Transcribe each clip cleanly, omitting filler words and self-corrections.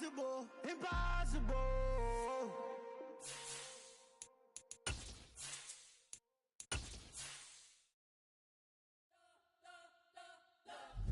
Impossible, impossible.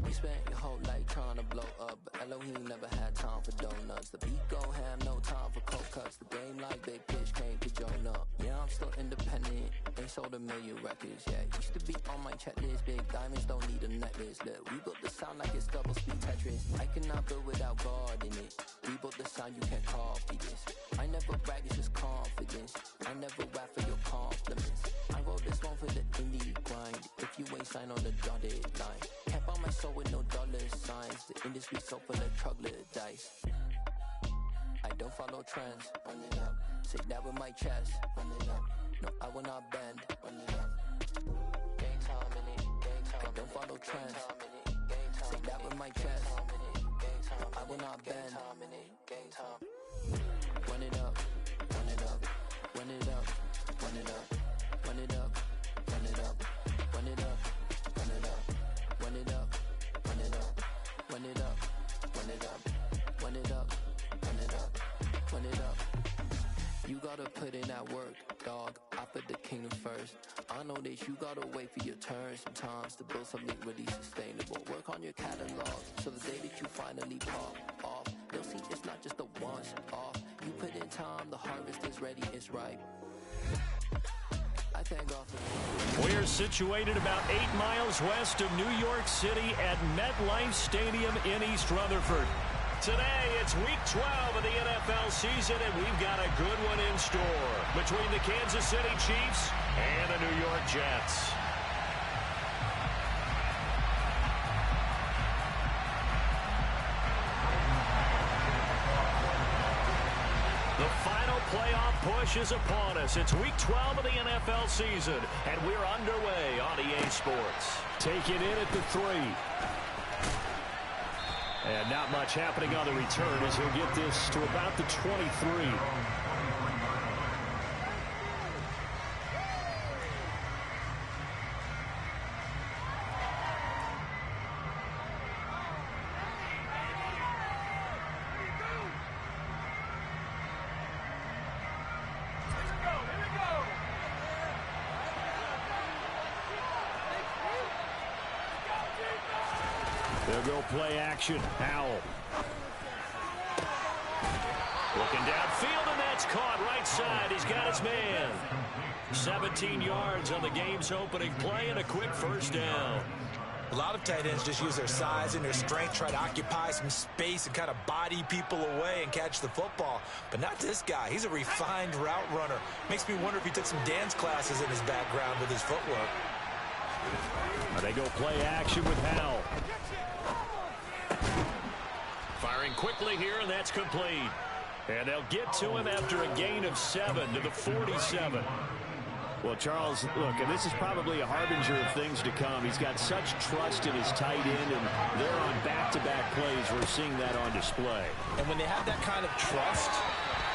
You spent your whole life trying to blow up, but Elohim never had time for donuts. The beat go ham, no time for cold cuts. The game like Big Fish came to join up. Yeah, I'm still independent, ain't sold a million records yet. Used to be on my checklist, big diamonds don't need a necklace. Look, we built the sound like it's double speed Tetris. I cannot build without God in it. We built the sound, you can't copy this. I never brag, it's just confidence. I never rap for your compliments. I wrote this one for the indie grind. If you ain't signed on the dotted line, can't buy my soul with no dollar signs. The industry so full of troglodytes. I don't follow trends. Run it up. Say that with my chest. Run it up. No, I will not bend. Run it up. Gang time in it. Gang time. I don't follow trends. Say that with my chest. No, I will not bend. Gang time. Run it up. Run it up. Run it up. Run it up. Run it up. Run it up. Run it up. Run it up. Run it up. Run it up. Run it up. Run it up. Run it up. Run it up. Run it up. You gotta put in that work, dog. I put the kingdom first. I know that you gotta wait for your turn sometimes to build something really sustainable. Work on your catalog, so the day that you finally pop off, they'll see it's not just a once off. You put in time, the harvest is ready, it's ripe. I thank God for We're situated about 8 miles west of New York City at MetLife Stadium in East Rutherford. Today, it's week 12 of the NFL season, and we've got a good one in store between the Kansas City Chiefs and the New York Jets. The final playoff push is upon us. It's week 12 of the NFL season, and we're underway on EA Sports. Take it in at the 3. And not much happening on the return as he'll get this to about the 23. They'll go play action. Howell. Looking downfield, and that's caught right side. He's got his man. 17 yards on the game's opening play and a quick first down. A lot of tight ends just use their size and their strength, try to occupy some space and kind of body people away and catch the football. But not this guy. He's a refined route runner. Makes me wonder if he took some dance classes in his background with his footwork. They go play action with Howell. Firing quickly here, and that's complete. And they'll get to him after a gain of 7 to the 47. Well, Charles, look, and this is probably a harbinger of things to come. He's got such trust in his tight end, and they're on back-to-back plays. We're seeing that on display. And when they have that kind of trust,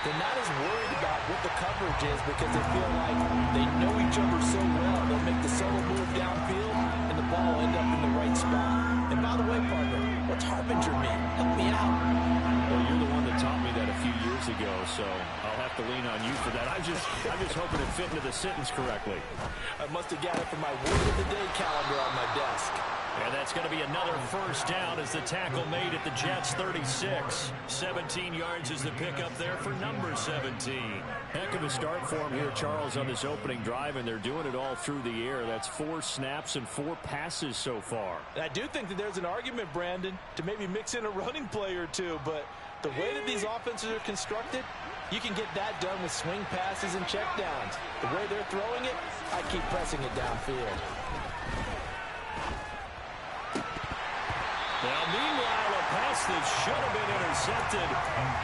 they're not as worried about what the coverage is because they feel like they know each other so well. They'll make the solo move downfield, and the ball will end up in the right spot. And by the way, partner, what's harbinger mean? Help me out. Well, you're the one that taught me that a few years ago, so I'll have to lean on you for that. I'm just hoping it fit into the sentence correctly. I must have got it from my word of the day calendar on my desk. And that's going to be another first down as the tackle made at the Jets' 36. 17 yards is the pickup there for number 17. Heck of a start for him here, Charles, on this opening drive, and they're doing it all through the air. That's 4 snaps and 4 passes so far. And I do think that there's an argument, Brandon, to maybe mix in a running play or two, but the way that these offenses are constructed, you can get that done with swing passes and checkdowns. The way they're throwing it, I keep pressing it downfield. Now, meanwhile, a pass that should have been intercepted,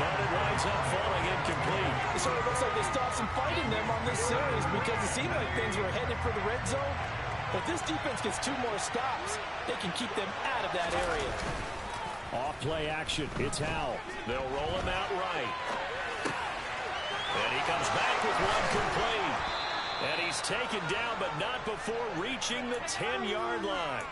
but it winds up falling incomplete. It sort of looks like they stopped some fight in them on this series because it seemed like things were headed for the red zone. But if this defense gets 2 more stops, they can keep them out of that area. Off play action. It's Howell. They'll roll him out right. And he comes back with one complete. And he's taken down, but not before reaching the 10-yard line.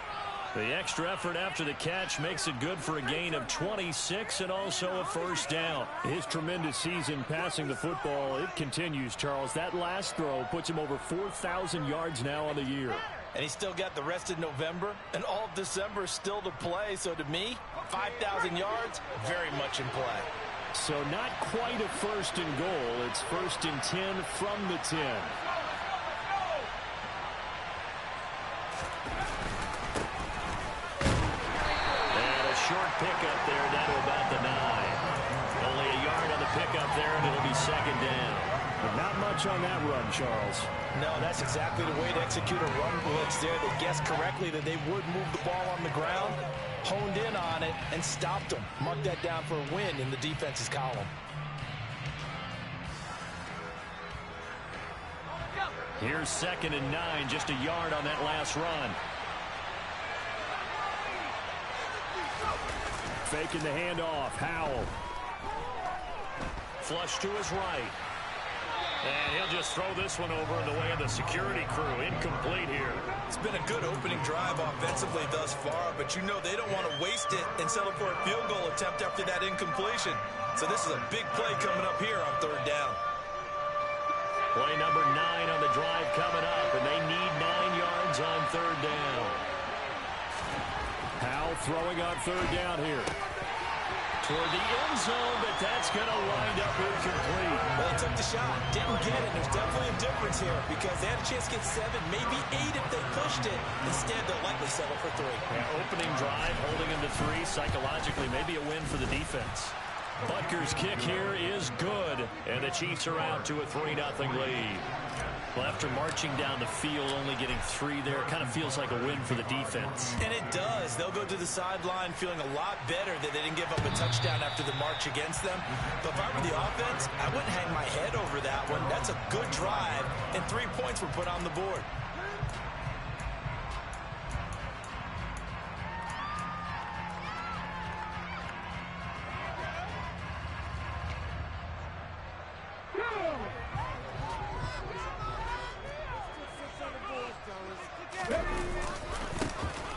The extra effort after the catch makes it good for a gain of 26 and also a first down. His tremendous season passing the football, it continues, Charles. That last throw puts him over 4,000 yards now on the year. And he's still got the rest of November and all of December still to play. So to me, 5,000 yards, very much in play. So not quite a first and goal. It's first and 10 from the 10. Short pickup there down to about the 9. Only a yard on the pickup there, and it'll be second down. But not much on that run, Charles. No, that's exactly the way to execute a run blitz there. They guessed correctly that they would move the ball on the ground, honed in on it, and stopped them. Mark that down for a win in the defense's column. Here's second and 9, just a yard on that last run. Faking the handoff. Howell. Flush to his right. And he'll just throw this one over in the way of the security crew. Incomplete here. It's been a good opening drive offensively thus far, but you know they don't want to waste it and settle for a field goal attempt after that incompletion. So this is a big play coming up here on third down. Play number 9 on the drive coming up, and they need 9 yards on third down. Howell throwing on third down here. Toward the end zone, but that's going to wind up incomplete. Well, he took the shot, didn't get it. There's definitely a difference here because they had a chance to get 7, maybe 8 if they pushed it. Instead, they'll likely settle for 3. Yeah, opening drive, holding him to 3. Psychologically, maybe a win for the defense. Butker's kick here is good, and the Chiefs are out to a 3-0 lead. Well, after marching down the field, only getting 3 there, kind of feels like a win for the defense. And it does. They'll go to the sideline feeling a lot better that they didn't give up a touchdown after the march against them. But if I were the offense, I wouldn't hang my head over that one. That's a good drive, and 3 points were put on the board.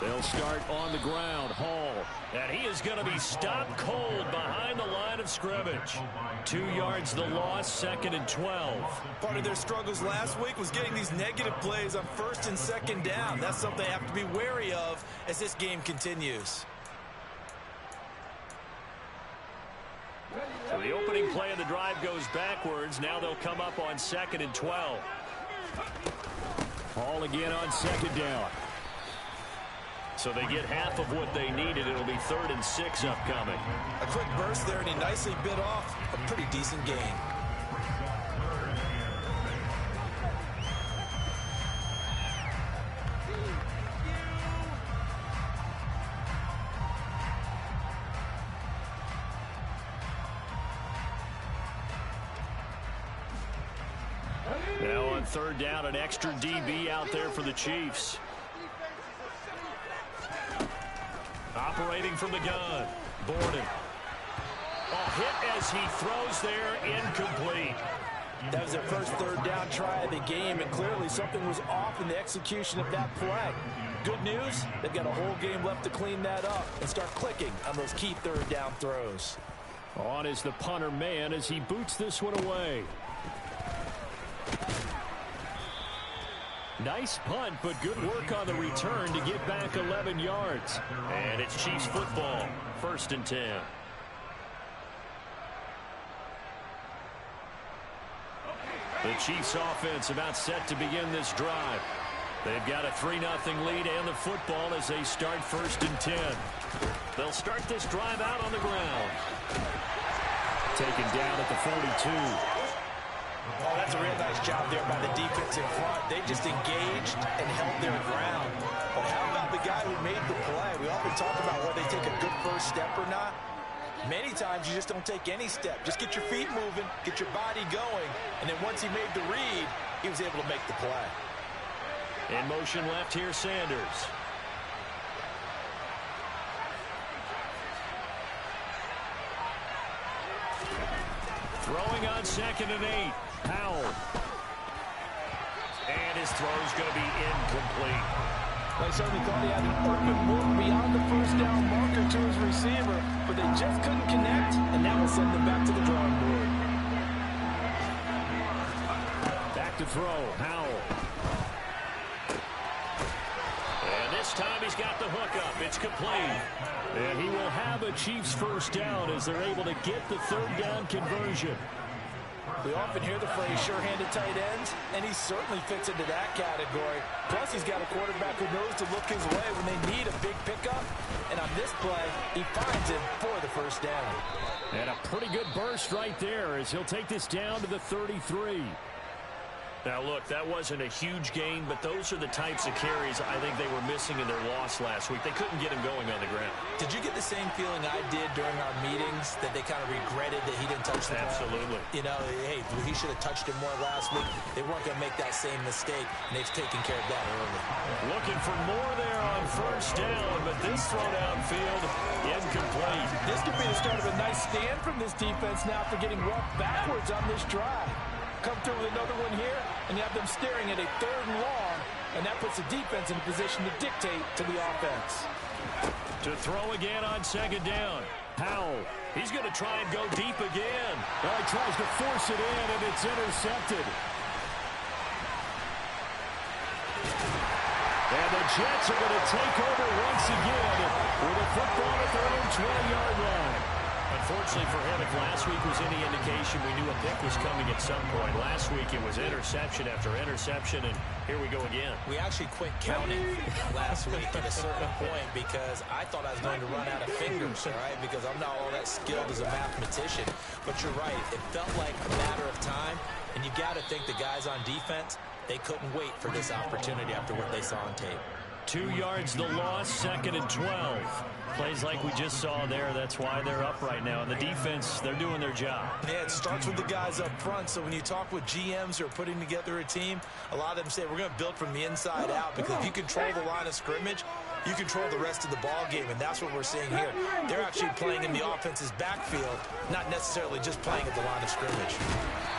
They'll start on the ground. Hall. And he is going to be stopped cold behind the line of scrimmage. 2 yards the loss, second and 12. Part of their struggles last week was getting these negative plays on first and second down. That's something they have to be wary of as this game continues. So the opening play of the drive goes backwards. Now they'll come up on second and 12. Hall again on second down. So they get half of what they needed. It'll be 3rd and 6 upcoming. A quick burst there, and he nicely bit off a pretty decent gain. Now on third down, an extra DB out there for the Chiefs. Operating from the gun, Borden. A hit as he throws there, incomplete. That was their first third down try of the game, and clearly something was off in the execution of that play. Good news, they've got a whole game left to clean that up and start clicking on those key third down throws. On is the punter man as he boots this one away. Nice punt, but good work on the return to get back 11 yards. And it's Chiefs football, 1st and 10. The Chiefs offense about set to begin this drive. They've got a 3-0 lead and the football as they start 1st and 10. They'll start this drive out on the ground. Taken down at the 42. Oh, that's a real nice job there by the defense in front. They just engaged and held their ground. But how about the guy who made the play? We often talk about whether they take a good first step or not. Many times you just don't take any step. Just get your feet moving, get your body going, and then once he made the read, he was able to make the play. In motion left here, Sanders. Throwing on 2nd and 8. Howell. And his throw is going to be incomplete. They certainly thought he had an open look beyond the first down marker to his receiver, but they just couldn't connect, and that will send them back to the drawing board. Back to throw, Howell. And this time he's got the hook up. It's complete. And he will have a Chiefs first down as they're able to get the third down conversion. We often hear the phrase sure-handed tight ends, and he certainly fits into that category. Plus, he's got a quarterback who knows to look his way when they need a big pickup. And on this play, he finds him for the first down. And a pretty good burst right there as he'll take this down to the 33. Now, look, that wasn't a huge gain, but those are the types of carries I think they were missing in their loss last week. They couldn't get him going on the ground. Did you get the same feeling I did during our meetings, that they kind of regretted that he didn't touch the ball? Absolutely. You know, hey, he should have touched it more last week. They weren't going to make that same mistake, and they've taken care of that early. Looking for more there on first down, but this throw downfield incomplete. This could be the start of a nice stand from this defense now after getting walked backwards on this drive. Come through with another one here, and you have them staring at a 3rd and long, and that puts the defense in a position to dictate to the offense. To throw again on second down. Howell, he's going to try and go deep again. Well, he tries to force it in, and it's intercepted. And the Jets are going to take over once again with a football at their own 20-yard line. Unfortunately for him, if last week was any indication, we knew a pick was coming at some point. Last week it was interception after interception, and here we go again. We actually quit counting last week at a certain point because I thought I was going to run out of fingers, all right, because I'm not all that skilled as a mathematician. But you're right, it felt like a matter of time, and you got to think the guys on defense, they couldn't wait for this opportunity after what they saw on tape. 2 yards the loss, 2nd and 12. Plays like we just saw there. That's why they're up right now. And the defense, they're doing their job. Yeah, it starts with the guys up front. So when you talk with GMs who are putting together a team, a lot of them say we're going to build from the inside out, because if you control the line of scrimmage, you control the rest of the ball game, and that's what we're seeing here. They're actually playing in the offense's backfield, not necessarily just playing at the line of scrimmage.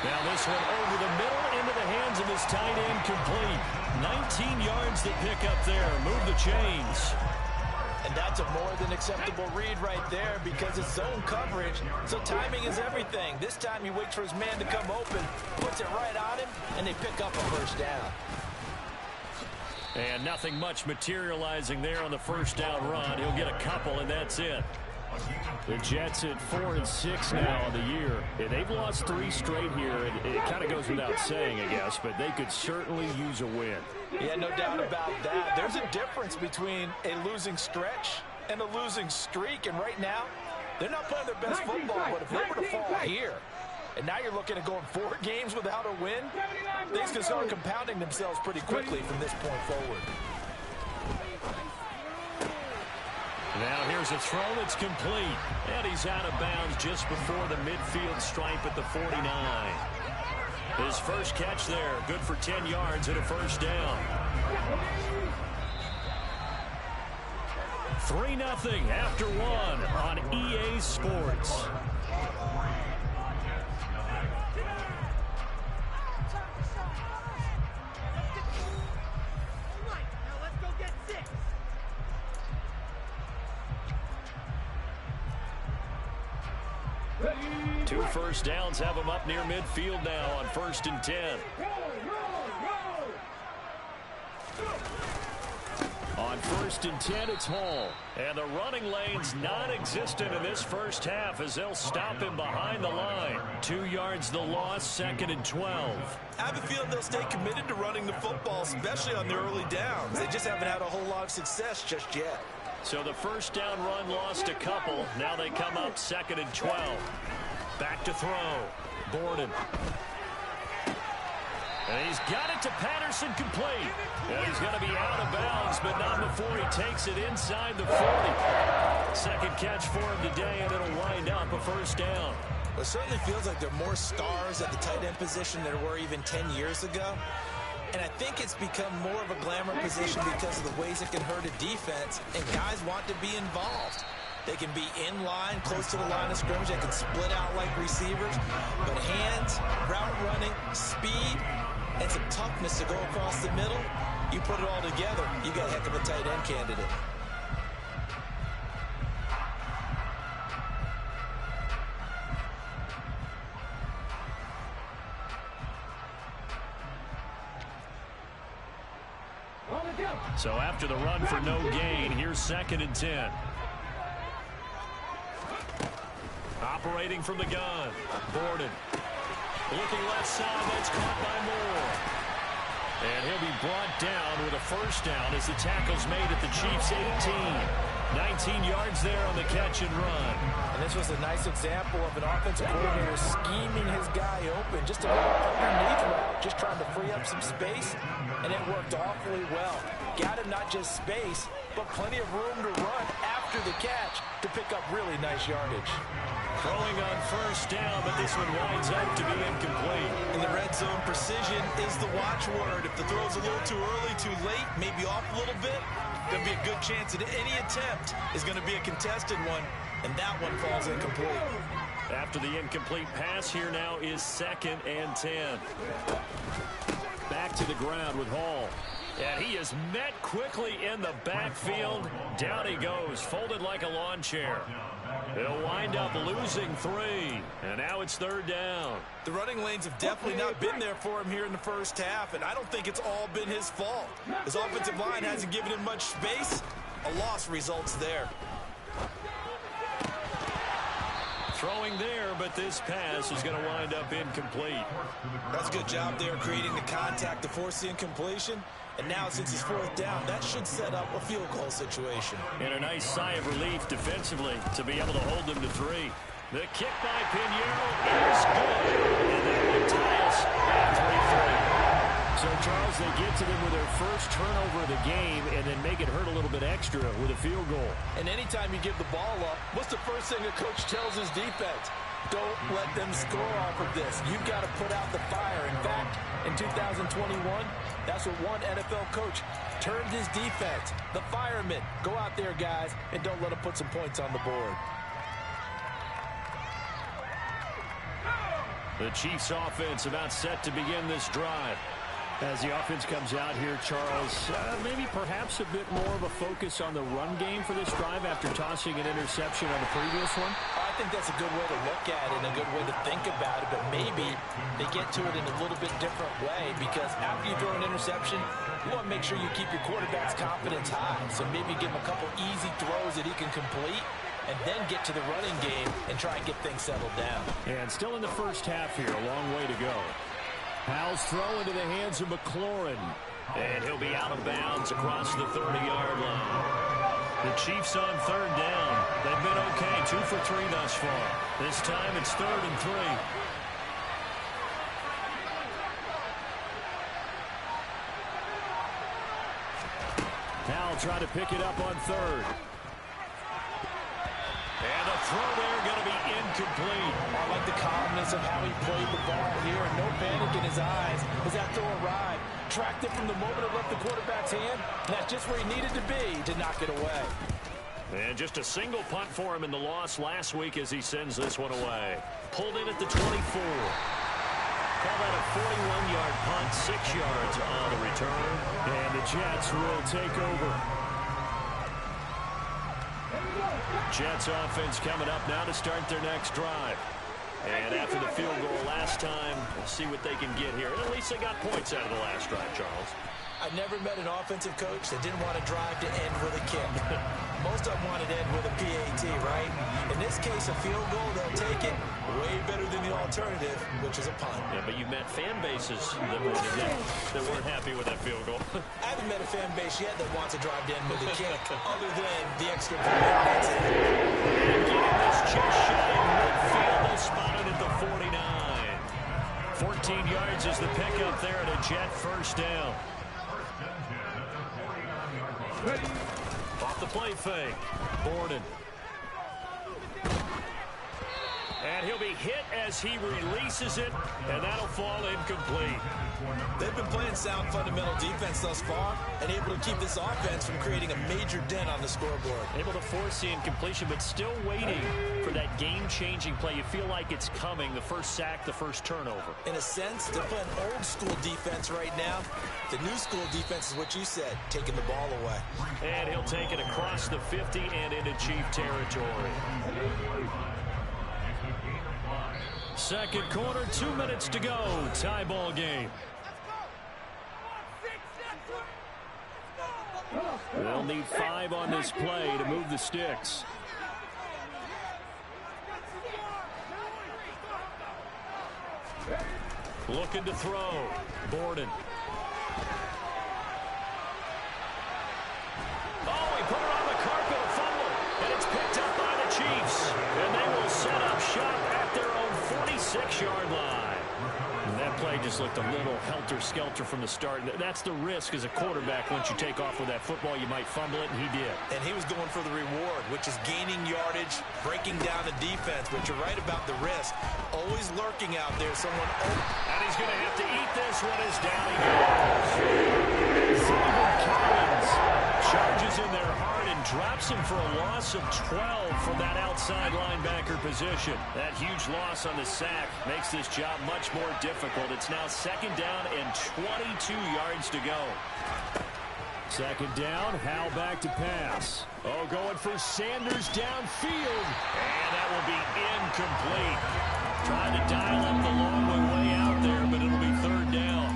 Now this one over the middle into the hands of his tight end, complete. 19 yards to pick up there. Move the chains. And that's a more than acceptable read right there because it's zone coverage, so timing is everything. This time he waits for his man to come open, puts it right on him, and they pick up a first down. And nothing much materializing there on the first down run. He'll get a couple, and that's it. The Jets at 4-6 now on the year. And they've lost 3 straight here. And it kind of goes without saying, I guess, but they could certainly use a win. Yeah, no doubt about that. There's a difference between a losing stretch and a losing streak. And right now, they're not playing their best football. But if they were to fall here, and now you're looking at going 4 games without a win, things can start compounding themselves pretty quickly from this point forward. Now here's a throw that's complete. And he's out of bounds just before the midfield stripe at the 49. His first catch there, good for 10 yards and a first down. 3-0 after 1 on EA Sports. Two first downs have him up near midfield now on 1st and 10. On 1st and 10, it's Hall. And the running lane's non-existent in this first half as they'll stop him behind the line. 2 yards the loss, 2nd and 12. I have a feeling they'll stay committed to running the football, especially on the early downs. They just haven't had a whole lot of success just yet. So the first down run lost a couple. Now they come up 2nd and 12. Back to throw. Borden. And he's got it to Patterson, complete. And he's going to be out of bounds, but not before he takes it inside the 40. Second catch for him today, and it'll wind up a first down. Well, it certainly feels like there are more stars at the tight end position than there were even 10 years ago. And I think it's become more of a glamour position because of the ways it can hurt a defense, and guys want to be involved. They can be in line, close to the line of scrimmage. They can split out like receivers. But hands, route running, speed, and some toughness to go across the middle, You put it all together, you got a heck of a tight end candidate. So after the run for no gain, here's 2nd and 10. Operating from the gun. Borden. Looking left side. That's caught by Moore. And he'll be brought down with a first down as the tackle's made at the Chiefs' 18. 19 yards there on the catch and run. And this was a nice example of an offensive coordinator scheming his guy open. Just a little underneath route. Just trying to free up some space. And it worked awfully well. Got him not just space, but plenty of room to run after the catch to pick up really nice yardage. Throwing on first down, but this one winds up to be incomplete. In the red zone, precision is the watchword. If the throw's a little too early, too late, maybe off a little bit, there'll be a good chance that any attempt is going to be a contested one, and that one falls incomplete. After the incomplete pass, here now is 2nd and 10. Back to the ground with Hall. And he is met quickly in the backfield. Down he goes, folded like a lawn chair. He'll wind up losing 3. And now it's 3rd down. The running lanes have definitely not been there for him here in the first half, and I don't think it's all been his fault. His offensive line hasn't given him much space. A loss results there. Throwing there, but this pass is going to wind up incomplete. That's a good job there creating the contact to force the incompletion. And now, since it's 4th down, that should set up a field goal situation. And a nice sigh of relief defensively to be able to hold them to 3. The kick by Pinheiro is good. And that will tie us at 3-3. So, Charles, they get to them with their first turnover of the game and then make it hurt a little bit extra with a field goal. And anytime you give the ball up, what's the first thing a coach tells his defense? Don't let them score off of this. You've got to put out the fire. In fact, in 2021, that's what one NFL coach termed his defense. The firemen. Go out there, guys, and don't let them put some points on the board. The Chiefs offense about set to begin this drive. As the offense comes out here, Charles, maybe perhaps a bit more of a focus on the run game for this drive after tossing an interception on the previous one? I think that's a good way to look at it and a good way to think about it, but maybe they get to it in a little bit different way because after you throw an interception, you want to make sure you keep your quarterback's confidence high. So maybe give him a couple easy throws that he can complete and then get to the running game and try and get things settled down. And still in the first half here, a long way to go. Powell's throw into the hands of McLaurin. And he'll be out of bounds across the 30-yard line. The Chiefs on 3rd down. They've been okay, 2 for 3 thus far. This time it's 3rd and 3. Powell trying to pick it up on 3rd. And the throw there going to be incomplete. I like the calmness of how he played the ball here. No panic in his eyes as that throw arrived. Tracked it from the moment it left the quarterback's hand. And that's just where he needed to be to knock it away. And just a single punt for him in the loss last week as he sends this one away. Pulled in at the 24. Call that a 41-yard punt, 6 yards on the return. And the Jets will take over. Jets offense coming up now to start their next drive. And after the field goal last time, we'll see what they can get here. And at least they got points out of the last drive, Charles. I've never met an offensive coach that didn't want to drive to end with a kick. Most of them wanted to end with a PAT, right? In this case, a field goal, they'll take it. Way better than the alternative, which is a punt. Yeah, but you've met fan bases that weren't happy with that field goal. I haven't met a fan base yet that wants to drive to end with a kick, other than the extra point. That's it. And getting this chest shot in midfield, they spotted at the 49. 14 yards is the pickup there at a Jet first down. Off the play fake. Borden. And he'll be hit as he releases it, and that'll fall incomplete. They've been playing sound fundamental defense thus far and able to keep this offense from creating a major dent on the scoreboard. Able to force the incompletion, but still waiting for that game-changing play. You feel like it's coming, the first sack, the first turnover. In a sense, they're playing old-school defense right now. The new-school defense is what you said, taking the ball away. And he'll take it across the 50 and into Chief territory. Second quarter, 2 minutes to go. Tie ball game. They'll need 5 on this play to move the sticks. Looking to throw. Borden. Oh, he put it on the carpet, a fumble. And it's picked up by the Chiefs. And they will set up shop at their own 46-yard line. And that play just looked a little helter-skelter from the start. That's the risk as a quarterback. Once you take off with that football, you might fumble it, and he did. And he was going for the reward, which is gaining yardage, breaking down the defense. But you're right about the risk. Always lurking out there. Someone open. And he's going to have to eat this one as down he goes. Collins charges in there hard and drops him for a loss of 12 from that outside linebacker position. That huge loss on the sack makes this job much more difficult. It's now second down and 22 yards to go. Second down, Howell back to pass. Oh, going for Sanders downfield. And that will be incomplete. Trying to dial up the long way out there, but it'll be third down.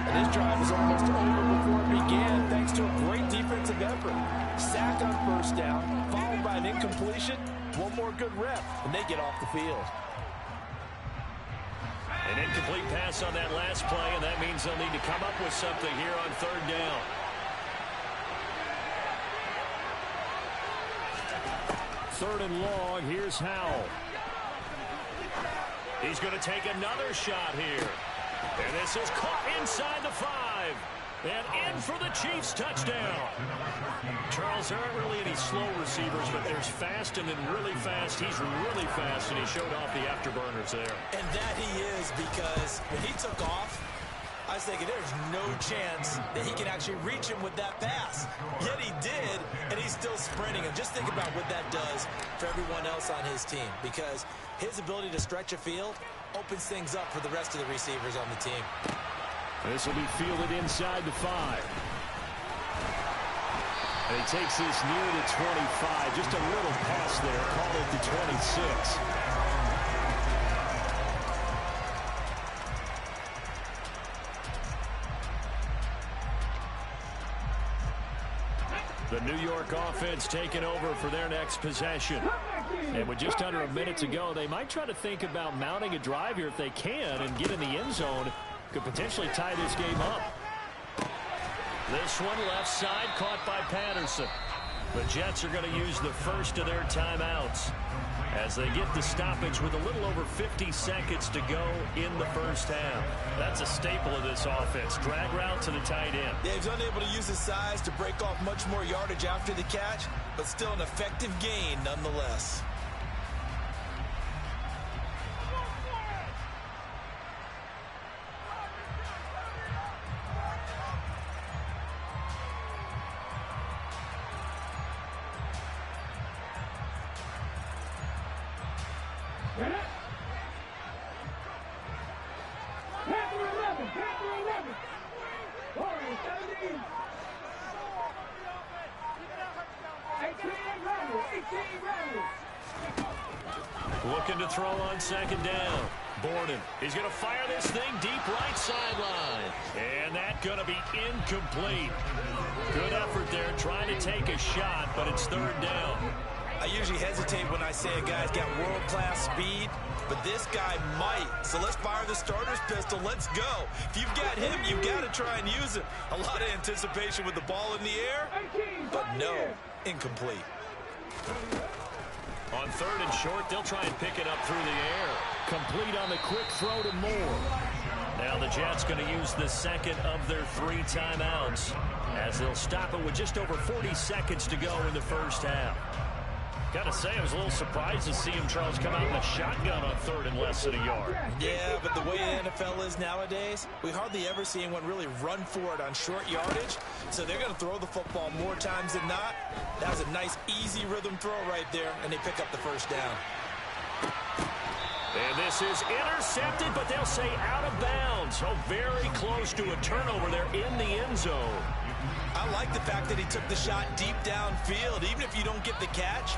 And his drive was almost over before it began, thanks to a great defensive effort. Sack on first down, followed by an incompletion. One more good rep, and they get off the field. An incomplete pass on that last play, and that means they'll need to come up with something here on third down. Third and long, here's Howell. He's going to take another shot here. And this is caught inside the 5. And in for the Chiefs touchdown. Charles, there aren't really any slow receivers, but there's fast and then really fast. He's really fast, and he showed off the afterburners there. And that he is, because when he took off, I was thinking there's no chance that he can actually reach him with that pass. Yet he did, and he's still sprinting. And just think about what that does for everyone else on his team, because his ability to stretch a field opens things up for the rest of the receivers on the team. This will be fielded inside the 5. And he takes this near the 25. Just a little pass there. Call it the 26. The New York offense taking over for their next possession. And with just under a minute to go, they might try to think about mounting a drive here if they can and get in the end zone. Could potentially tie this game up. This one left side caught by Patterson. The Jets are going to use the first of their timeouts as they get the stoppage with a little over 50 seconds to go in the first half. That's a staple of this offense. Drag route to the tight end. Yeah, he's unable to use his size to break off much more yardage after the catch, but still an effective gain nonetheless. Looking to throw on second down. Borden. He's going to fire this thing deep right sideline. And that's going to be incomplete. Good effort there trying to take a shot, but it's third down. I usually hesitate when I say a guy's got world-class speed, but this guy might. So let's fire the starter's pistol. Let's go. If you've got him, you've got to try and use him. A lot of anticipation with the ball in the air, but no, incomplete. On third and short, they'll try and pick it up through the air. Complete on the quick throw to Moore. Now the Jets going to use the second of their 3 timeouts as they'll stop it with just over 40 seconds to go in the first half. Got to say, I was a little surprised to see him, Charles, come out in a shotgun on third and less than a yard. Yeah, but the way the NFL is nowadays, we hardly ever see anyone really run for it on short yardage. So they're going to throw the football more times than not. That was a nice, easy rhythm throw right there, and they pick up the first down. And this is intercepted, but they'll say out of bounds. So very close to a turnover there in the end zone. I like the fact that he took the shot deep downfield. Even if you don't get the catch,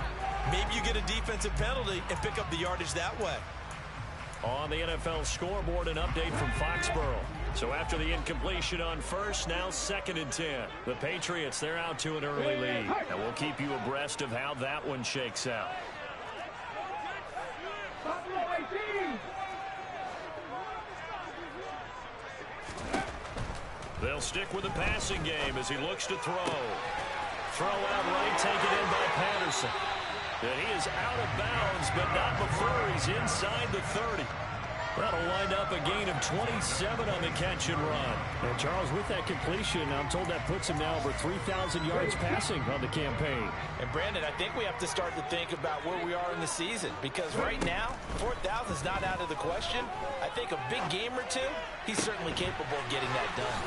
maybe you get a defensive penalty and pick up the yardage that way. On the NFL scoreboard, an update from Foxborough. So after the incompletion on first, now 2nd and 10. The Patriots, they're out to an early lead. And we'll keep you abreast of how that one shakes out. They'll stick with the passing game as he looks to throw. Throw out right, taken in by Patterson. And he is out of bounds, but not before he's inside the 30. That'll wind up a gain of 27 on the catch and run. And Charles, with that completion, I'm told that puts him now over 3,000 yards passing on the campaign. And Brandon, I think we have to start to think about where we are in the season, because right now, 4,000 is not out of the question. I think a big game or two, he's certainly capable of getting that done.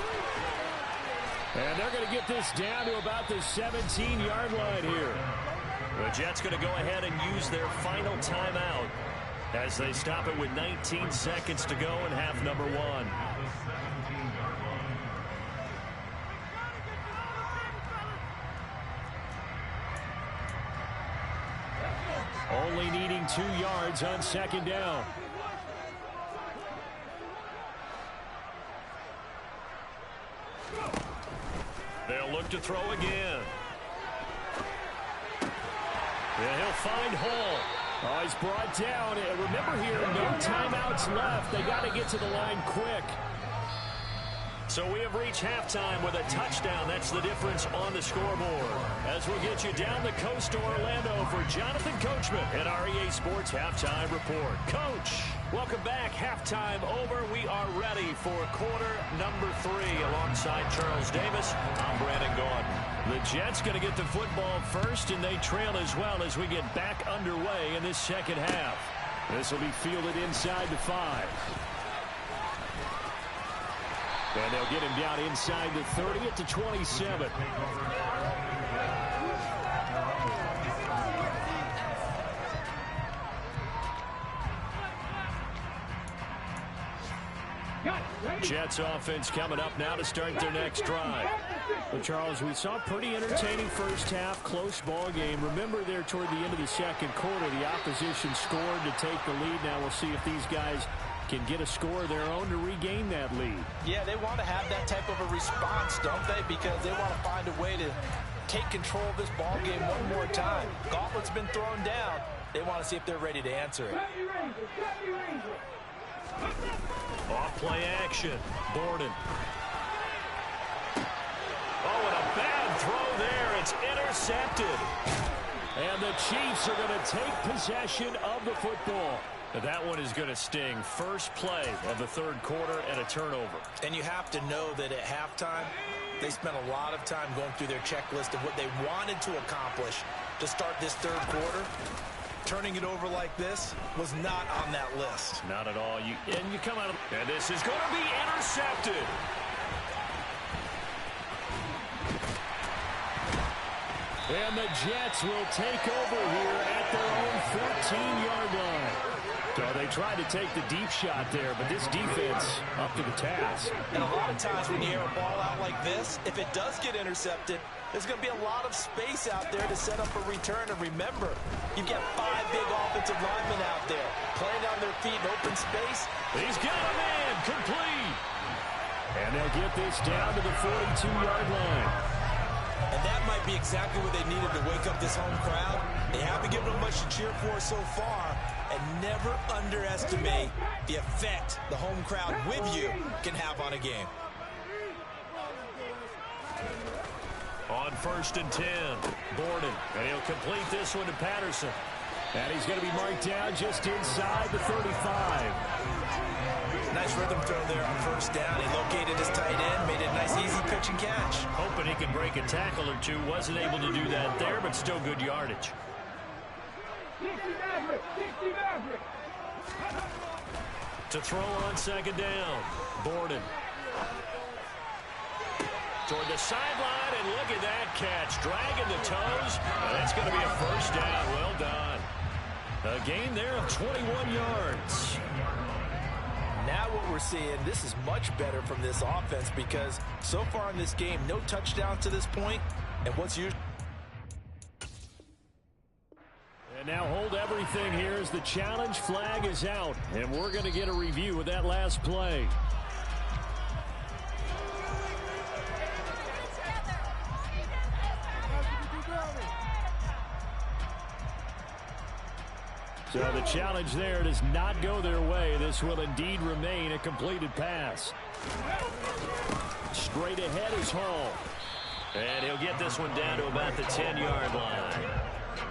And they're going to get this down to about the 17-yard line here. The Jets going to go ahead and use their final timeout as they stop it with 19 seconds to go in half number 1. Only needing 2 yards on 2nd down. They'll look to throw again. And he'll find Hall. Oh, he's brought down. And remember here, no timeouts left. They got to get to the line quick. So we have reached halftime with a touchdown. That's the difference on the scoreboard. As we'll get you down the coast to Orlando for Jonathan Coachman at our EA Sports Halftime Report. Coach, welcome back. Halftime over. We are ready for quarter number 3 alongside Charles Davis. I'm Brandon Gordon. The Jets going to get the football first, and they trail as well as we get back underway in this second half. This will be fielded inside the 5. And they'll get him down inside the 30 at the 27. Jets offense coming up now to start their next drive. But Charles, we saw a pretty entertaining first half, close ball game. Remember there toward the end of the second quarter, the opposition scored to take the lead. Now we'll see if these guys can get a score of their own to regain that lead. Yeah, they want to have that type of a response, don't they? Because they want to find a way to take control of this ball game one more time. Gauntlet's been thrown down. They want to see if they're ready to answer it. Off play action. Borden. Oh, and a bad throw there. It's intercepted. And the Chiefs are going to take possession of the football. That one is going to sting. First play of the third quarter and a turnover. And you have to know that at halftime, they spent a lot of time going through their checklist of what they wanted to accomplish to start this third quarter. Turning it over like this was not on that list. Not at all. You come out of... And this is going to be intercepted. And the Jets will take over here at their own 14-yard line. So they tried to take the deep shot there, but this defense up to the task. And a lot of times when you air a ball out like this, if it does get intercepted, there's going to be a lot of space out there to set up a return. And remember, you've got 5 big offensive linemen out there playing on their feet in open space. He's got a man complete. And they'll get this down to the 42-yard line. And that might be exactly what they needed to wake up this home crowd. They haven't given them much to cheer for so far. And never underestimate the effect the home crowd with you can have on a game. On 1st and 10, Borden. And he'll complete this one to Patterson. And he's going to be marked down just inside the 35. Nice rhythm throw there on first down. He located his tight end, made it a nice easy pitch and catch. Hoping he could break a tackle or two. Wasn't able to do that there, but still good yardage. To throw on second down, Borden. Toward the sideline, and look at that catch. Dragging the toes, and that's going to be a first down. Well done. A gain there of 21 yards. Now what we're seeing, this is much better from this offense because so far in this game, no touchdown to this point, and what's usually... And now hold everything here as the challenge flag is out, and we're going to get a review of that last play. So the challenge there does not go their way. This will indeed remain a completed pass. Straight ahead is Hall. And he'll get this one down to about the 10-yard line.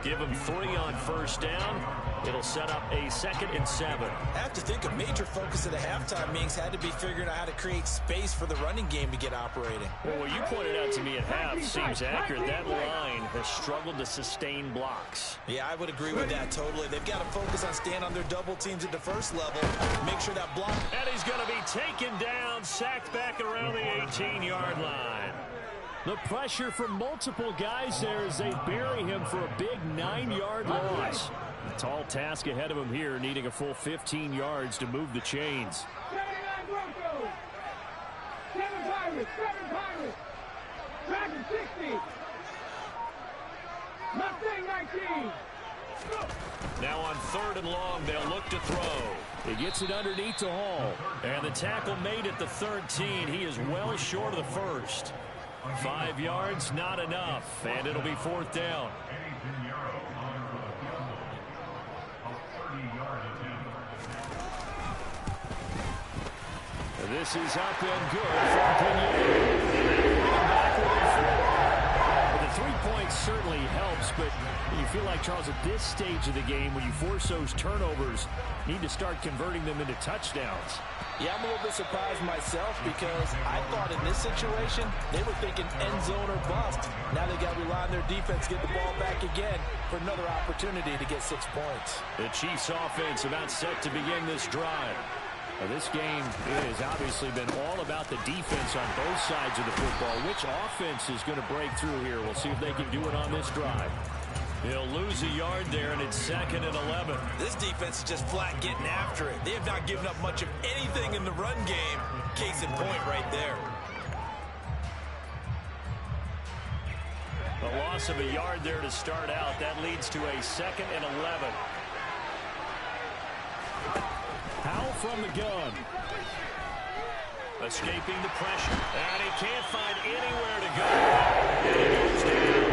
Give him 3 on first down. It'll set up a 2nd and 7. I have to think a major focus at the halftime means had to be figuring out how to create space for the running game to get operating. Well, what you pointed out to me at half seems accurate. That line has struggled to sustain blocks. Yeah, I would agree with that totally. They've got to focus on staying on their double teams at the first level. Make sure that block... And he's going to be taken down, sacked back around the 18-yard line. The pressure from multiple guys there as they bury him for a big 9-yard loss. A tall task ahead of him here, needing a full 15 yards to move the chains. 7 Pirates, 60. Mustang 19. Now on 3rd and long, they'll look to throw. He gets it underneath to Hall. And the tackle made at the 13. He is well short of the first. 5 yards, not enough, and it'll be 4th down. This is up and good for Pinier. The 3 points certainly helps, but you feel like, Charles, at this stage of the game, when you force those turnovers, you need to start converting them into touchdowns. Yeah, I'm a little bit surprised myself because I thought in this situation, they were thinking end zone or bust. Now they got to rely on their defense, get the ball back again for another opportunity to get 6 points. The Chiefs offense about set to begin this drive. Now, this game has obviously been all about the defense on both sides of the football. Which offense is going to break through here? We'll see if they can do it on this drive. He'll lose a yard there, and it's 2nd and 11. This defense is just flat getting after it. They have not given up much of anything in the run game. Case in point right there. A loss of a yard there to start out. That leads to a 2nd and 11. Howell from the gun. Escaping the pressure. And he can't find anywhere to go. And he goes down.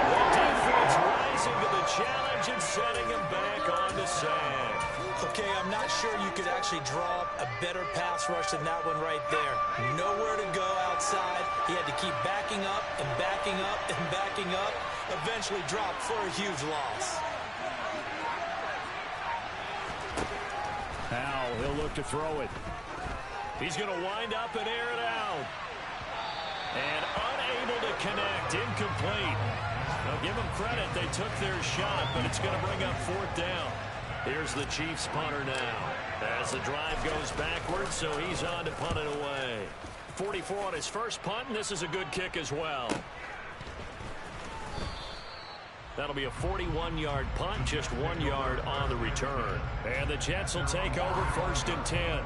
The defense rising to the challenge and setting him back on the sand. Okay, I'm not sure you could actually draw up a better pass rush than that one right there. Nowhere to go outside. He had to keep backing up and backing up and backing up. Eventually dropped for a huge loss. Howell, he'll look to throw it. He's going to wind up and air it out. And unable to connect, incomplete. Now give them credit, they took their shot, but it's going to bring up 4th down. Here's the Chiefs punter now. As the drive goes backwards, so he's on to punt it away. 44 on his first punt, and this is a good kick as well. That'll be a 41-yard punt, just 1 yard on the return. And the Jets will take over 1st and 10.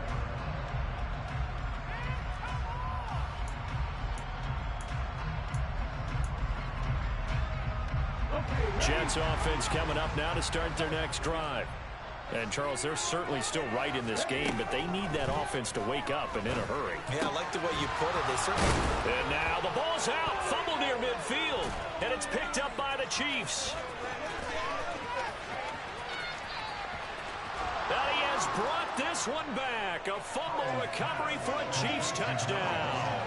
Jets offense coming up now to start their next drive. And, Charles, they're certainly still right in this game, but they need that offense to wake up and in a hurry. Yeah, I like the way you put it. They certainly... And now the ball's out. Fumble near midfield. And it's picked up by the Chiefs. And he has brought this one back. A fumble recovery for a Chiefs touchdown.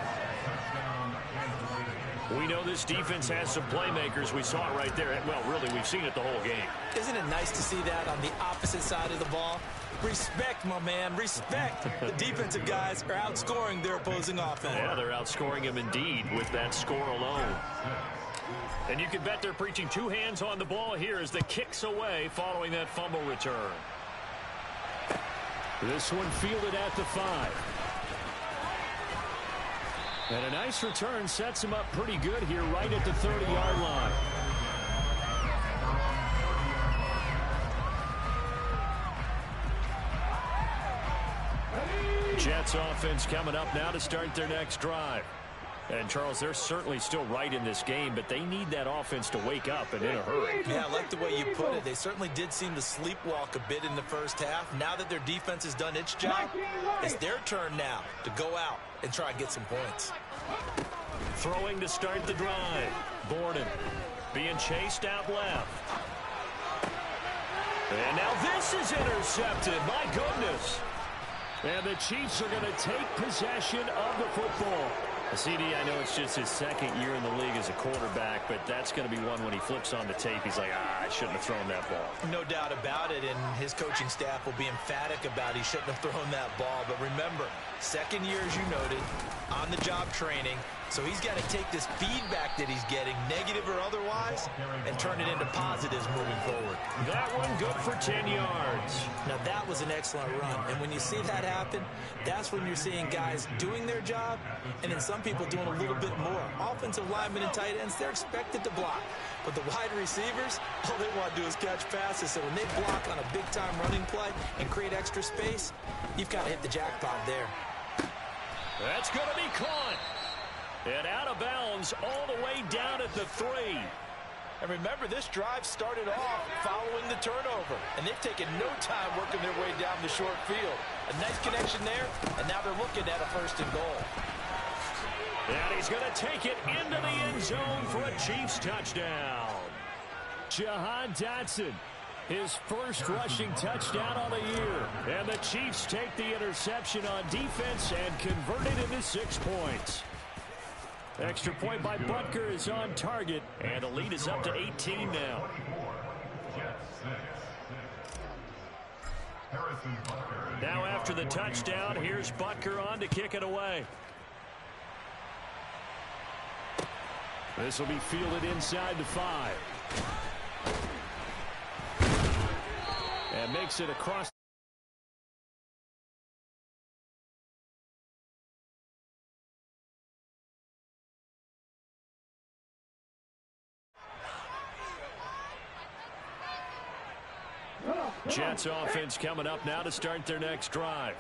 We know this defense has some playmakers. We saw it right there. Well, really, we've seen it the whole game. Isn't it nice to see that on the opposite side of the ball? Respect, my man, respect. The defensive guys are outscoring their opposing offense. Yeah, they're outscoring him indeed with that score alone. And you can bet they're preaching two hands on the ball here as the kick's away following that fumble return. This one fielded at the 5. And a nice return sets him up pretty good here right at the 30-yard line. Jets offense coming up now to start their next drive. And, Charles, they're certainly still right in this game, but they need that offense to wake up and in a hurry. Yeah, I like the way you put it. They certainly did seem to sleepwalk a bit in the first half. Now that their defense has done its job, it's their turn now to go out and try and get some points. Throwing to start the drive. Borden being chased out left. And now this is intercepted. My goodness. And the Chiefs are going to take possession of the football. CD, I know it's just his second year in the league as a quarterback, but that's going to be one when he flips on the tape. He's like, I shouldn't have thrown that ball. No doubt about it, and his coaching staff will be emphatic about he shouldn't have thrown that ball. But remember, second year, as you noted, on-the-job training. So he's got to take this feedback that he's getting, negative or otherwise, and turn it into positives moving forward. That one good for 10 yards. Now, that was an excellent run. And when you see that happen, that's when you're seeing guys doing their job and then some people doing a little bit more. Offensive linemen and tight ends, they're expected to block. But the wide receivers, all they want to do is catch passes. So when they block on a big-time running play and create extra space, you've got to hit the jackpot there. That's going to be caught. And out of bounds all the way down at the 3. And remember, this drive started off following the turnover. And they've taken no time working their way down the short field. A nice connection there, and now they're looking at a 1st and goal. And he's going to take it into the end zone for a Chiefs touchdown. Jahan Dotson, his first rushing touchdown on the year. And the Chiefs take the interception on defense and convert it into 6 points. Extra point by Butker is on target, and the lead is up to 18 now. Now after the touchdown, here's Butker on to kick it away. This will be fielded inside the 5. And makes it across. Jets offense coming up now to start their next drive.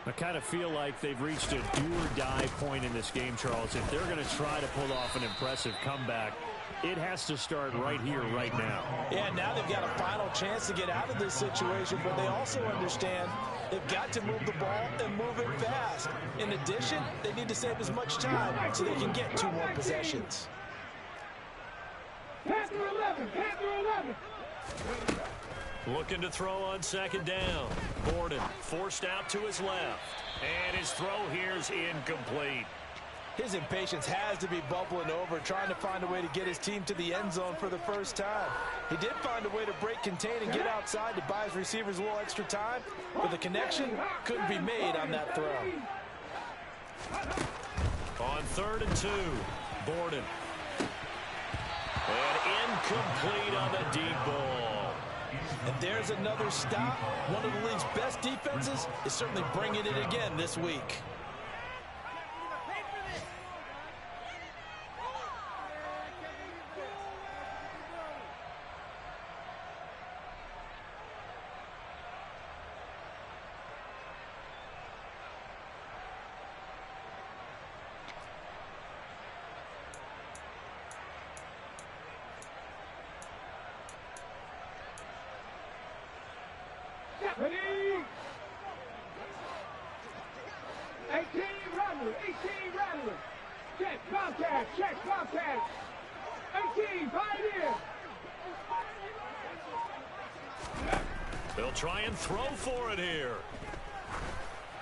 I kind of feel like they've reached a do-or-die point in this game, Charles. If they're going to try to pull off an impressive comeback, it has to start right here, right now. Yeah, now they've got a final chance to get out of this situation, but they also understand they've got to move the ball and move it fast. In addition, they need to save as much time so they can get 2 more possessions. Panther 11, Panther 11. Looking to throw on 2nd down. Borden forced out to his left. And his throw here is incomplete. His impatience has to be bubbling over, trying to find a way to get his team to the end zone for the first time. He did find a way to break contain and get outside to buy his receivers a little extra time, but the connection couldn't be made on that throw. On 3rd and 2, Borden. And incomplete on the deep ball. And there's another stop. One of the league's best defenses is certainly bringing it again this week. Ready? 18 Rattler, 18 Rattler. Check, contact. 18, Pioneer. They'll try and throw for it here.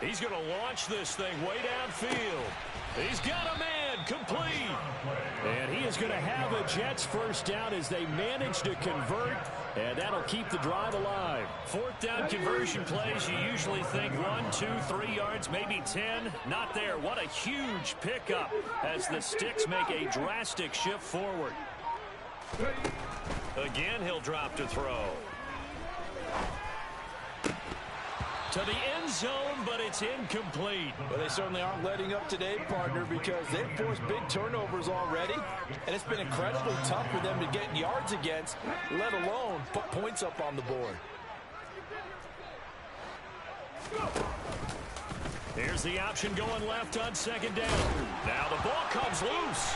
He's going to launch this thing way downfield. He's got a man, complete. And he is going to have a Jets first down as they manage to convert, and that'll keep the drive alive. 4th down conversion plays, you usually think 1, 2, 3 yards, maybe 10. Not there. What a huge pickup as the Sticks make a drastic shift forward. Again, he'll drop to throw. To the end zone, but it's incomplete. Well, they certainly aren't letting up today, partner, because they've forced big turnovers already, and it's been incredibly tough for them to get yards against, let alone put points up on the board. Here's the option going left on second down. Now the ball comes loose.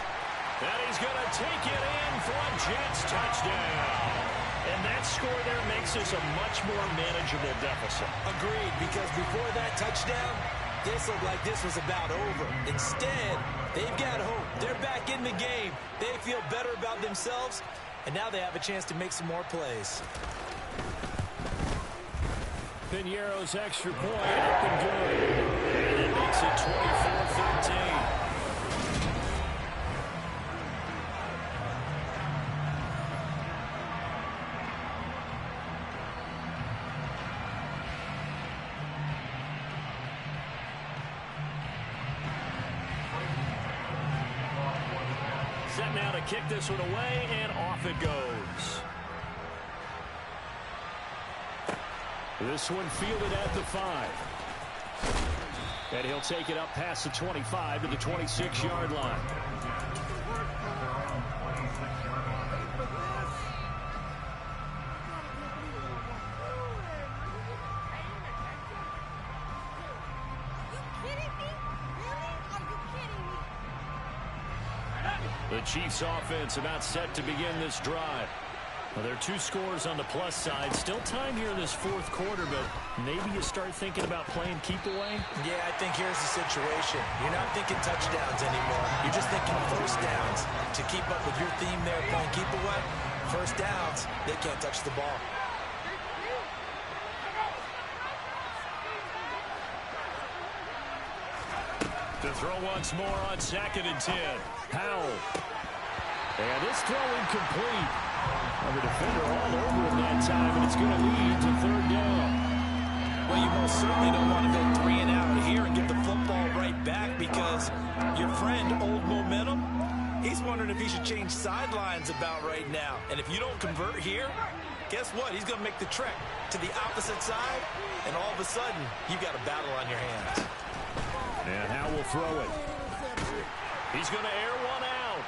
And he's going to take it in for a Jets touchdown. And that score there makes this a much more manageable deficit. Agreed, because before that touchdown, this looked like this was about over. Instead, they've got hope. They're back in the game. They feel better about themselves, and now they have a chance to make some more plays. Piñeiro's extra point up and good. And it makes it 24-13. Set now to kick this one away, and off it goes. This one fielded at the 5. And he'll take it up past the 25 to the 26-yard line. The Chiefs offense about set to begin this drive. Well, there are 2 scores on the plus side. Still time here in this fourth quarter, but maybe you start thinking about playing keep away? Yeah, I think here's the situation. You're not thinking touchdowns anymore. You're just thinking first downs. To keep up with your theme there, playing keep away, first downs, they can't touch the ball. To throw once more on 2nd and 10. Powell. And this throw incomplete. The defender all over him that time, and it's going to lead to 3rd down. Well, you most certainly don't want to go 3 and out here and give the football right back, because your friend, Old Momentum, he's wondering if he should change sidelines about right now. And if you don't convert here, guess what? He's going to make the trek to the opposite side, and all of a sudden, you've got a battle on your hands. And Howe will throw it. He's going to air one out.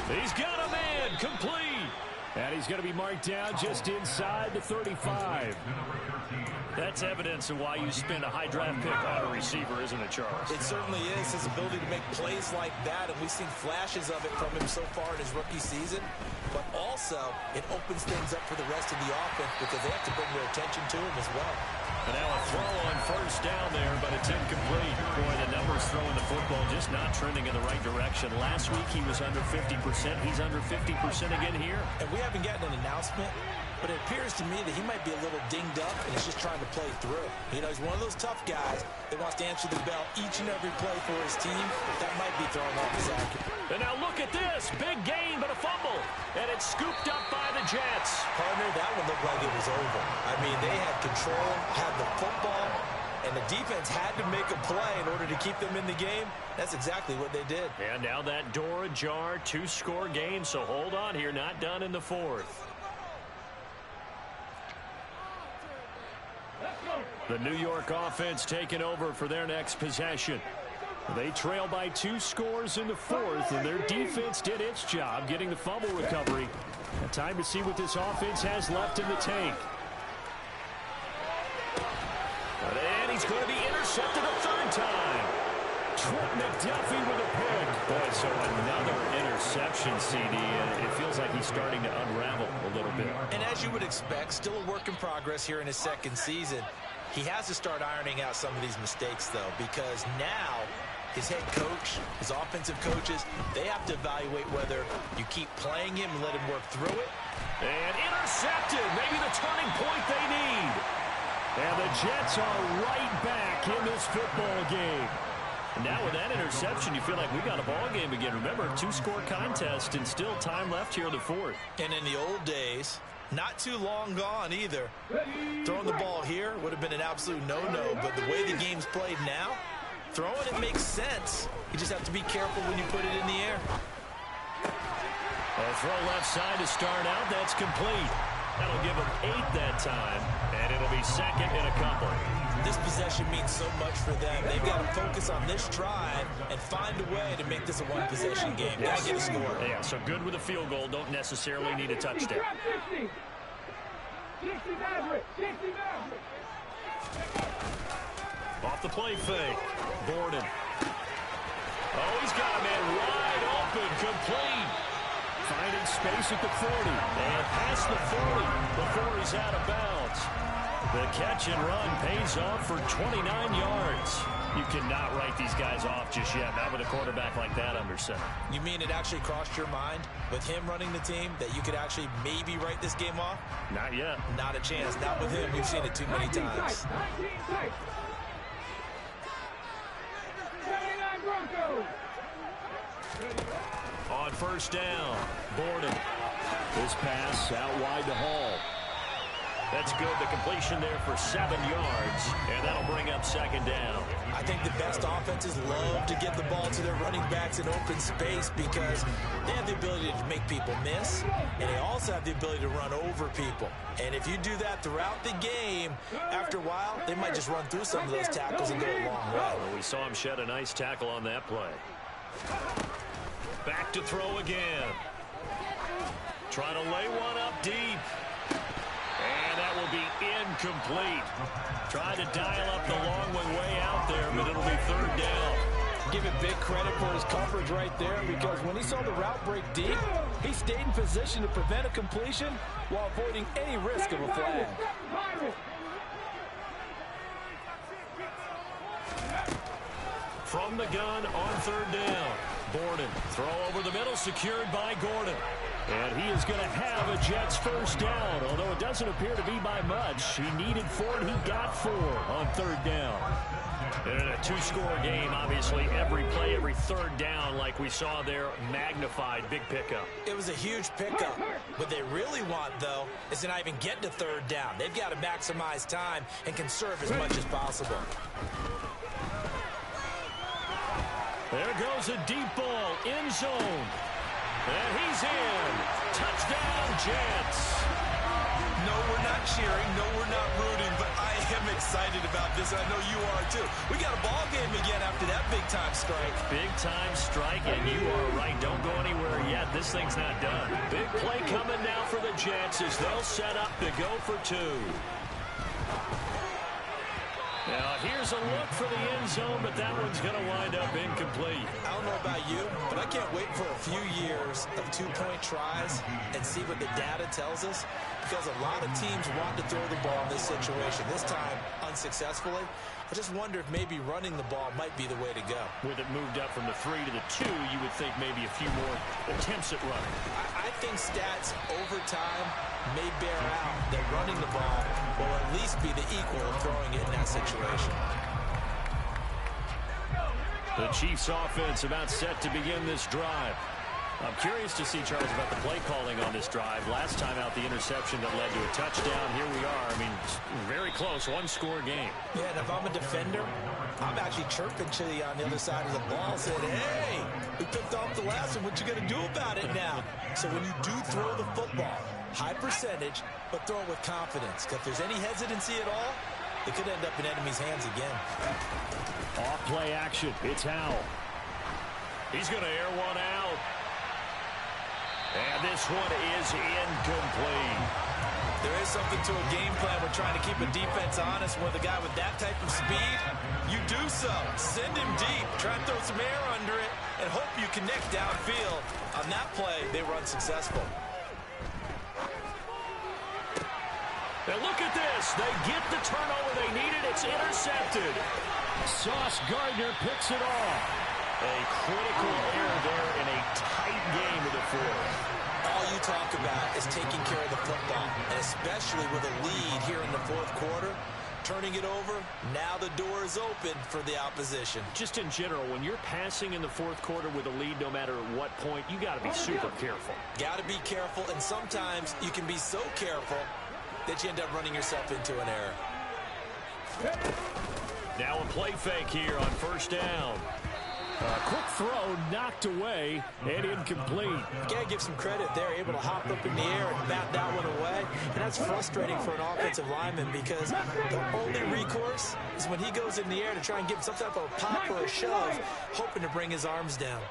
He's got a man, complete. And he's going to be marked down just inside the 35. That's evidence of why you spend a high draft pick on a receiver, isn't it, Charles? It certainly is. His ability to make plays like that, and we've seen flashes of it from him so far in his rookie season. But also, it opens things up for the rest of the offense, because they have to bring their attention to him as well. And now a throw on first down there, but it's incomplete. Boy, the numbers throwing the football just not trending in the right direction. Last week he was under 50%. He's under 50% again here. And we haven't gotten an announcement, but it appears to me that he might be a little dinged up, and he's just trying to play through. You know, he's one of those tough guys that wants to answer the bell each and every play for his team. That might be throwing off his accuracy. And now look at this. Big gain, but a fumble. And it's scooped up by the Jets. Partner, that one looked like it was over. I mean, they had control, had the football, and the defense had to make a play in order to keep them in the game. That's exactly what they did. And now that door ajar, 2-score game, so hold on here, not done in the 4th. The New York offense taking over for their next possession. They trail by 2 scores in the 4th, and their defense did its job getting the fumble recovery. Time to see what this offense has left in the tank. And he's going to be intercepted a 3rd time. Trent McDuffie with a pick. Boy, so another interception, CD, and it feels like he's starting to unravel a little bit. And as you would expect, still a work in progress here in his 2nd season. He has to start ironing out some of these mistakes, though, because now his head coach, his offensive coaches, they have to evaluate whether you keep playing him and let him work through it. And intercepted, maybe the turning point they need. And the Jets are right back in this football game. And now with that interception, you feel like we got a ball game again. Remember, 2-score contest and still time left here in the 4th. And in the old days, not too long gone either, throwing the ball here would have been an absolute no-no. But the way the game's played now, throwing it makes sense. You just have to be careful when you put it in the air. A throw left side to start out. That's complete. That'll give them 8 that time, and it'll be second and a couple. This possession means so much for them. They've got to focus on this drive and find a way to make this a one-possession game. Got to get a score. Yeah, so good with a field goal. Don't necessarily need a touchdown. 60. 60 Maverick. 60 Maverick. Off the play fake. Borden. Oh, he's got a man wide open. Complete. Finding space at the 40. And past the 40 before he's out of bounds. The catch and run pays off for 29 yards. You cannot write these guys off just yet, not with a quarterback like that under center. You mean it actually crossed your mind with him running the team that you could actually maybe write this game off? Not yet. Not a chance. Not with him. We've seen it too many times. 79 Broncos. On first down, Borden. This pass out wide to Hall. That's good. The completion there for 7 yards, and that'll bring up second down. I think the best offenses love to get the ball to their running backs in open space because they have the ability to make people miss, and they also have the ability to run over people. And if you do that throughout the game, after a while, they might just run through some of those tackles and go a long way. Well, we saw him shed a nice tackle on that play. Back to throw again. Trying to lay one up deep. And that will be incomplete. Trying to dial up the long one way out there, but it'll be third down. Give him big credit for his coverage right there because when he saw the route break deep, he stayed in position to prevent a completion while avoiding any risk of a flag. From the gun on third down. Borden, throw over the middle, secured by Gordon. And he is going to have a Jets first down, although it doesn't appear to be by much. He needed 4, and he got 4 on third down. And in a 2-score game, obviously, every play, every third down, like we saw there, magnified, big pickup. It was a huge pickup. What they really want, though, is to not even get to third down. They've got to maximize time and conserve as much as possible. There goes a deep ball, end zone. And he's in. Touchdown, Jets. No, we're not cheering. No, we're not rooting. But I am excited about this. I know you are, too. We got a ball game again after that big-time strike. Big-time strike, and you are right. Don't go anywhere yet. This thing's not done. Big play coming now for the Jets as they'll set up to go for 2. Now, here's a look for the end zone, but that one's going to wind up incomplete. I don't know about you, but I can't wait for a few years of 2-point tries and see what the data tells us, because a lot of teams want to throw the ball in this situation. This time, unsuccessfully. I just wonder if maybe running the ball might be the way to go. With it moved up from the 3 to the 2, you would think maybe a few more attempts at running. I think stats over time may bear out that running the ball will at least be the equal of throwing it in that situation. The Chiefs offense about set to begin this drive. I'm curious to see, Charles, about the play calling on this drive. Last time out, the interception that led to a touchdown. Here we are. I mean, very close, 1-score game. Yeah, and if I'm a defender, I'm actually chirping to you on the other side of the ball, saying, hey, we picked off the last one. What you going to do about it now? So when you do throw the football, high percentage, but throw it with confidence. Because if there's any hesitancy at all, it could end up in enemy's hands again. Off play action. It's Howell. He's going to air one out. And this one is incomplete. There is something to a game plan. We're trying to keep a defense honest. With a guy with that type of speed, you do so. Send him deep. Try and throw some air under it and hope you connect downfield. On that play, they were unsuccessful. And look at this. They get the turnover they needed. It's intercepted. Sauce Gardner picks it off. A critical error there in a tight game of the fourth. All you talk about is taking care of the football, and especially with a lead here in the fourth quarter. Turning it over, now the door is open for the opposition. Just in general, when you're passing in the fourth quarter with a lead, no matter what point, you got to be super careful. Got to be careful, and sometimes you can be so careful that you end up running yourself into an error. Now a play fake here on first down. Quick throw knocked away and incomplete. You got to give some credit there, able to hop up in the air and bat that one away. And that's frustrating for an offensive lineman because the only recourse is when he goes in the air to try and give some type of a pop or a shove, hoping to bring his arms down.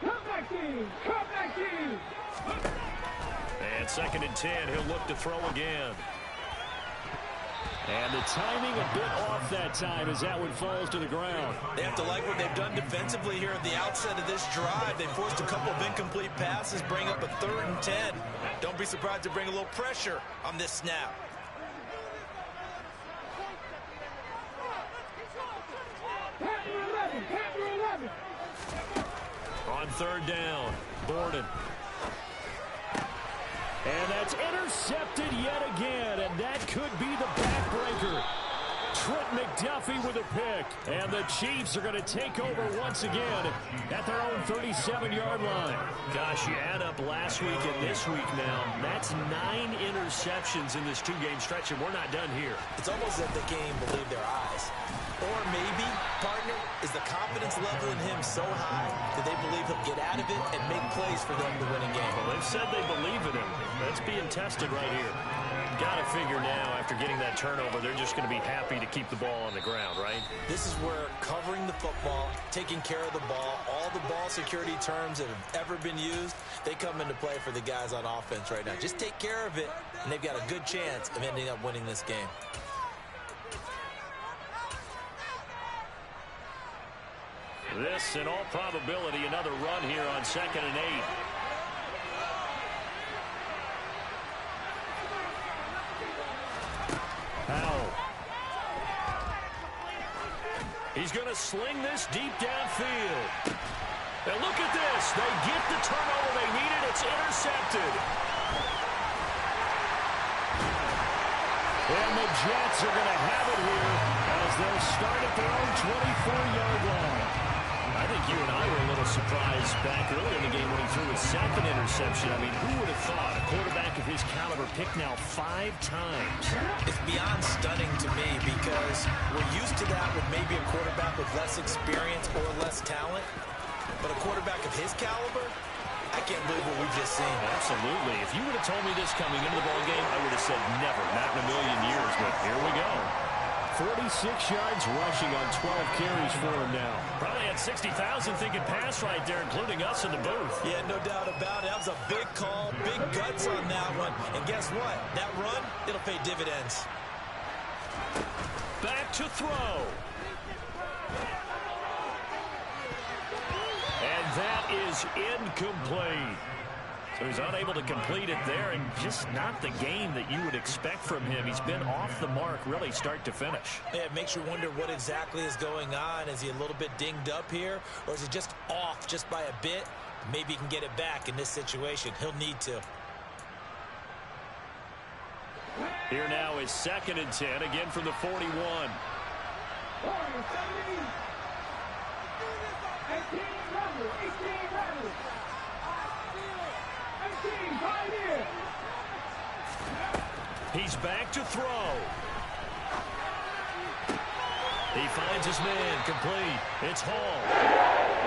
Come back team! Come back team! And 2nd and 10, he'll look to throw again. And the timing a bit off that time as that one falls to the ground. They have to like what they've done defensively here at the outset of this drive. They forced a couple of incomplete passes, bring up a 3rd and 10. Don't be surprised to bring a little pressure on this snap. On 3rd down, Borden. And that's intercepted yet again, and that could be the backbreaker. Trent McDuffie with a pick, and the Chiefs are going to take over once again at their own 37-yard line. Gosh, you add up last week and this week now, that's 9 interceptions in this 2-game stretch, and we're not done here. It's almost as if the game believed their eyes. Or maybe, partner, is the confidence level in him so high that they believe he'll get out of it and make plays for them to win a game. Well, they've said they believe in him. That's being tested right here. Got to figure now, after getting that turnover, they're just going to be happy to keep the ball on the ground, right? This is where covering the football, taking care of the ball, all the ball security terms that have ever been used, they come into play for the guys on offense right now. Just take care of it, and they've got a good chance of ending up winning this game. This, in all probability, another run here on 2nd and 8. Powell. He's going to sling this deep downfield. And look at this. They get the turnover they needed. It's intercepted. And the Jets are going to have it here as they'll start at their own 24-yard line. I think you and I were a little surprised back earlier in the game when he threw his 2nd interception. I mean, who would have thought a quarterback of his caliber picked now 5 times? It's beyond stunning to me because we're used to that with maybe a quarterback with less experience or less talent. But a quarterback of his caliber, I can't believe what we've just seen. Absolutely. If you would have told me this coming into the ballgame, I would have said never, not in a million years. But here we go. 46 yards rushing on 12 carries for him now. Probably had 60,000 thinking pass right there, including us in the booth. Yeah, no doubt about it. That was a big call, big guts on that one. And guess what? That run, it'll pay dividends. Back to throw. And that is incomplete. So he's unable to complete it there, and just not the game that you would expect from him. He's been off the mark really start to finish. Yeah, it makes you wonder what exactly is going on. Is he a little bit dinged up here, or is he just off just by a bit? Maybe he can get it back in this situation. He'll need to. Here now is 2nd and 10, again from the 41. 18 runners. He's back to throw. He finds his man, complete. It's Hall.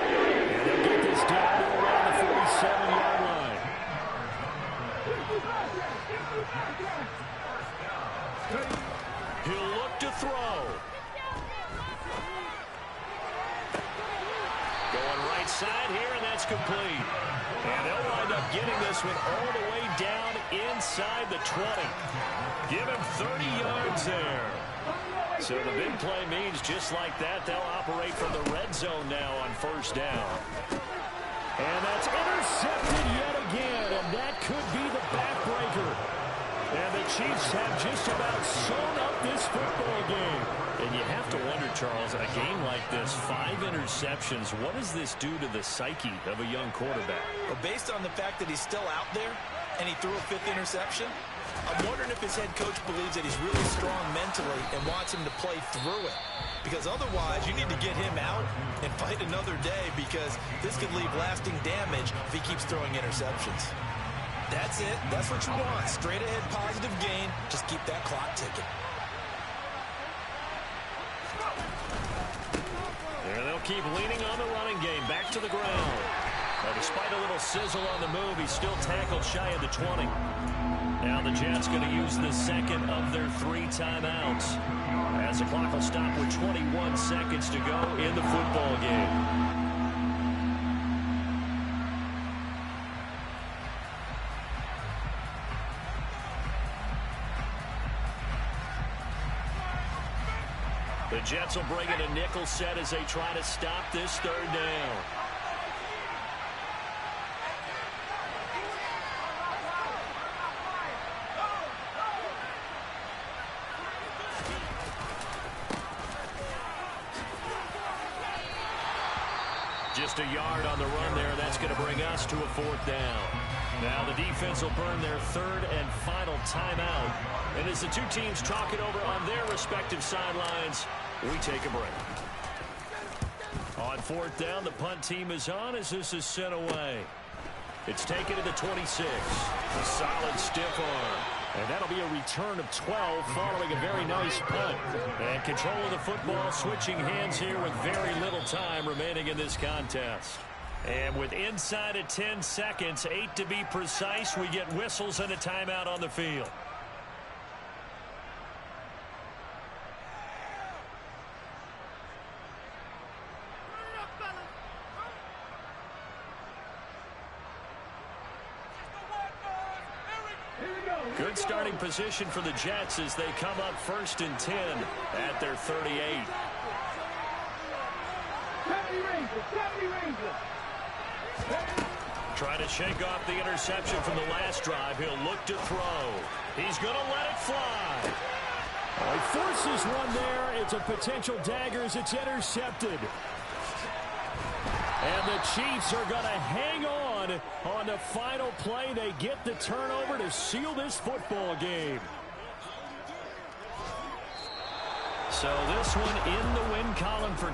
And they'll get this down to around the 47-yard line. He'll look to throw. Going right side here, and that's complete. And they'll wind up getting this one all the way down inside the 20. Give him 30 yards there. So the big play means just like that, they'll operate from the red zone now on 1st down. And that's intercepted yet again, and that could be the backbreaker. And the Chiefs have just about sewn up this football game. And you have to wonder, Charles, in a game like this, 5 interceptions, what does this do to the psyche of a young quarterback? Well, based on the fact that he's still out there and he threw a 5th interception, I'm wondering if his head coach believes that he's really strong mentally and wants him to play through it. Because otherwise, you need to get him out and fight another day, because this could leave lasting damage if he keeps throwing interceptions. That's it. That's what you want. Straight ahead positive gain. Just keep that clock ticking. There they'll They'll keep leaning on the running game. Back to the ground. Now, despite a little sizzle on the move, he's still tackled shy of the 20. Now the Jets going to use the second of their 3 timeouts, as the clock will stop with 21 seconds to go in the football game. The Jets will bring in a nickel set as they try to stop this 3rd down. Just a yard on the run there. That's going to bring us to a 4th down. Now the defense will burn their 3rd and final timeout. And as the two teams talk it over on their respective sidelines, we take a break. On 4th down, the punt team is on as this is sent away. It's taken to the 26. A solid stiff arm. And that'll be a return of 12 following a very nice punt. And control of the football switching hands here with very little time remaining in this contest. And with inside of 10 seconds, 8 to be precise, we get whistles and a timeout on the field. Good starting position for the Jets as they come up 1st and 10 at their 38. Trying to shake off the interception from the last drive. He'll look to throw. He's going to let it fly. He forces one there. It's a potential dagger as it's intercepted. And the Chiefs are going to hang on the final play. They get the turnover to seal this football game. So this one in the win column for